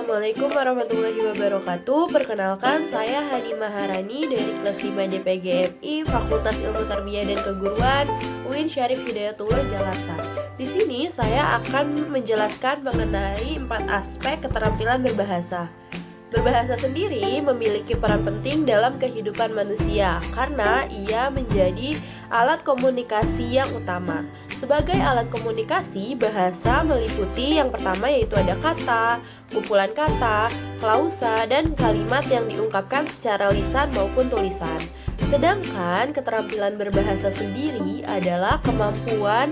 Assalamualaikum warahmatullahi wabarakatuh. Perkenalkan, saya Hani Maharani dari kelas 5 DPGMI Fakultas Ilmu Tarbiyah dan Keguruan UIN Syarif Hidayatullah Jakarta. Di sini saya akan menjelaskan mengenai 4 aspek keterampilan berbahasa. Berbahasa sendiri memiliki peran penting dalam kehidupan manusia karena ia menjadi alat komunikasi yang utama. Sebagai alat komunikasi, bahasa meliputi yang pertama yaitu ada kata, kumpulan kata, klausa, dan kalimat yang diungkapkan secara lisan maupun tulisan. Sedangkan keterampilan berbahasa sendiri adalah kemampuan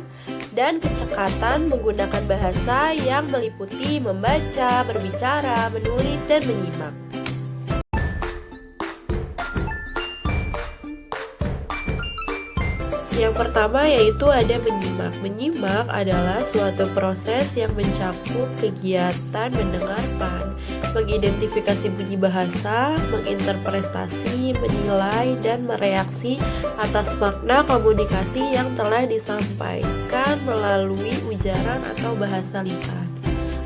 dan kecekatan menggunakan bahasa yang meliputi membaca, berbicara, menulis, dan menyimak. Yang pertama yaitu ada menyimak. Menyimak adalah suatu proses yang mencakup kegiatan mendengarkan, mengidentifikasi bunyi bahasa, menginterpretasi, menilai, dan mereaksi atas makna komunikasi yang telah disampaikan melalui ujaran atau bahasa lisan.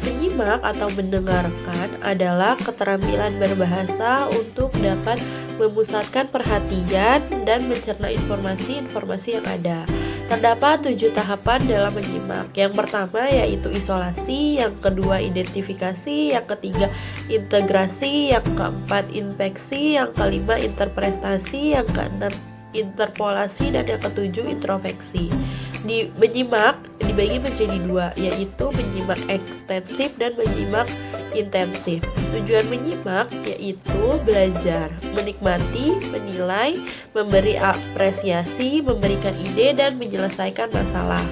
Menyimak atau mendengarkan adalah keterampilan berbahasa untuk dapat memusatkan perhatian dan mencerna informasi-informasi yang ada. Terdapat 7 tahapan dalam menyimak. Yang pertama yaitu isolasi, yang kedua identifikasi, yang ketiga integrasi, yang keempat inspeksi, yang kelima interpretasi, yang keenam interpolasi, dan yang ketujuh introspeksi. Di menyimak dibagi menjadi 2, yaitu menyimak ekstensif dan menyimak intensif. Tujuan menyimak yaitu belajar, menikmati, menilai, memberi apresiasi, memberikan ide, dan menyelesaikan masalah.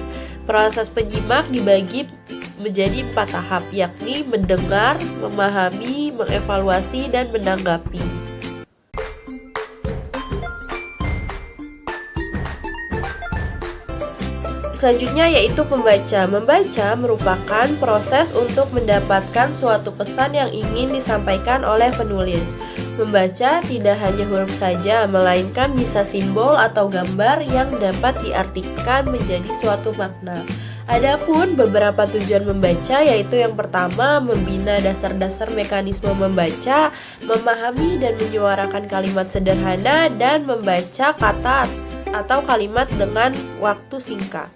Proses penyimak dibagi menjadi 4 tahap, yakni mendengar, memahami, mengevaluasi, dan menanggapi. Selanjutnya yaitu membaca. Membaca merupakan proses untuk mendapatkan suatu pesan yang ingin disampaikan oleh penulis. Membaca tidak hanya huruf saja, melainkan bisa simbol atau gambar yang dapat diartikan menjadi suatu makna. Adapun beberapa tujuan membaca yaitu yang pertama, membina dasar-dasar mekanisme membaca, memahami dan menyuarakan kalimat sederhana, dan membaca kata atau kalimat dengan waktu singkat.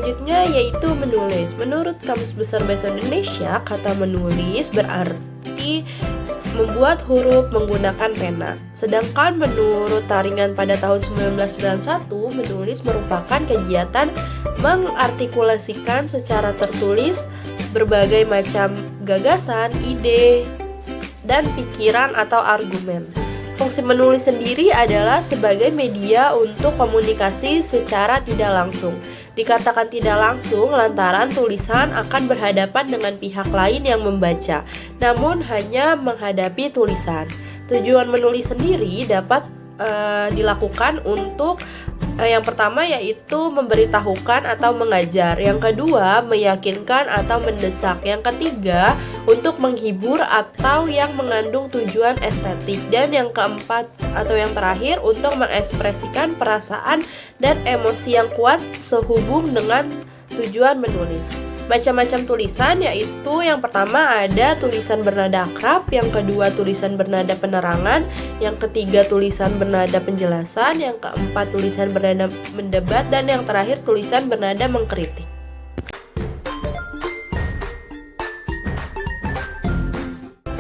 Selanjutnya yaitu menulis. Menurut Kamus Besar Bahasa Indonesia, kata menulis berarti membuat huruf menggunakan pena. Sedangkan menurut Taringan pada tahun 1991, menulis merupakan kegiatan mengartikulasikan secara tertulis berbagai macam gagasan, ide, dan pikiran atau argumen. Fungsi menulis sendiri adalah sebagai media untuk komunikasi secara tidak langsung. Dikatakan tidak langsung lantaran tulisan akan berhadapan dengan pihak lain yang membaca, namun hanya menghadapi tulisan. Tujuan menulis sendiri dapat dilakukan untuk yang pertama yaitu memberitahukan atau mengajar, yang kedua meyakinkan atau mendesak, yang ketiga untuk menghibur atau yang mengandung tujuan estetik, dan yang keempat atau yang terakhir untuk mengekspresikan perasaan dan emosi yang kuat sehubung dengan tujuan menulis. Macam-macam tulisan yaitu yang pertama ada tulisan bernada akrab, yang kedua tulisan bernada penerangan, yang ketiga tulisan bernada penjelasan, yang keempat tulisan bernada mendebat, dan yang terakhir tulisan bernada mengkritik.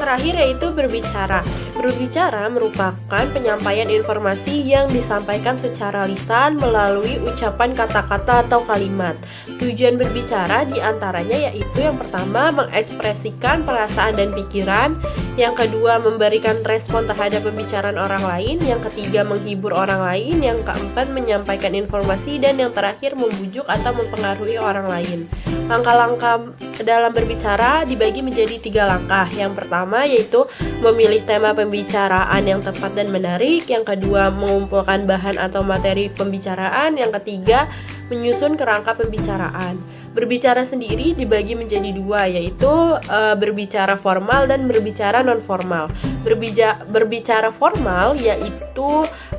Terakhir yaitu berbicara. Berbicara merupakan penyampaian informasi yang disampaikan secara lisan melalui ucapan kata-kata atau kalimat. Tujuan berbicara diantaranya yaitu yang pertama mengekspresikan perasaan dan pikiran, yang kedua memberikan respon terhadap pembicaraan orang lain, yang ketiga menghibur orang lain, yang keempat menyampaikan informasi, dan yang terakhir membujuk atau mempengaruhi orang lain. Langkah-langkah dalam berbicara dibagi menjadi 3 langkah. Yang pertama yaitu memilih tema pembicaraan yang tepat dan menarik, yang kedua mengumpulkan bahan atau materi pembicaraan, yang ketiga menyusun kerangka pembicaraan. Berbicara sendiri dibagi menjadi 2, yaitu berbicara formal dan berbicara non formal. Berbicara formal yaitu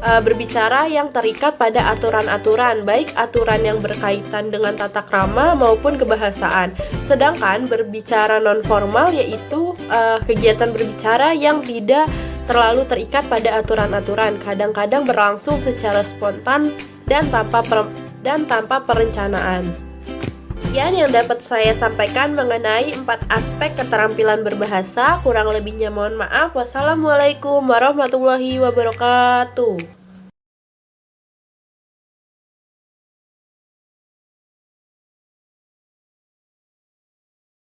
berbicara yang terikat pada aturan-aturan, baik aturan yang berkaitan dengan tata krama maupun kebahasaan. Sedangkan berbicara non-formal yaitu kegiatan berbicara yang tidak terlalu terikat pada aturan-aturan, kadang-kadang berlangsung secara spontan dan tanpa perencanaan. Sekian yang dapat saya sampaikan mengenai 4 aspek keterampilan berbahasa. Kurang lebihnya mohon maaf. Wassalamualaikum warahmatullahi wabarakatuh.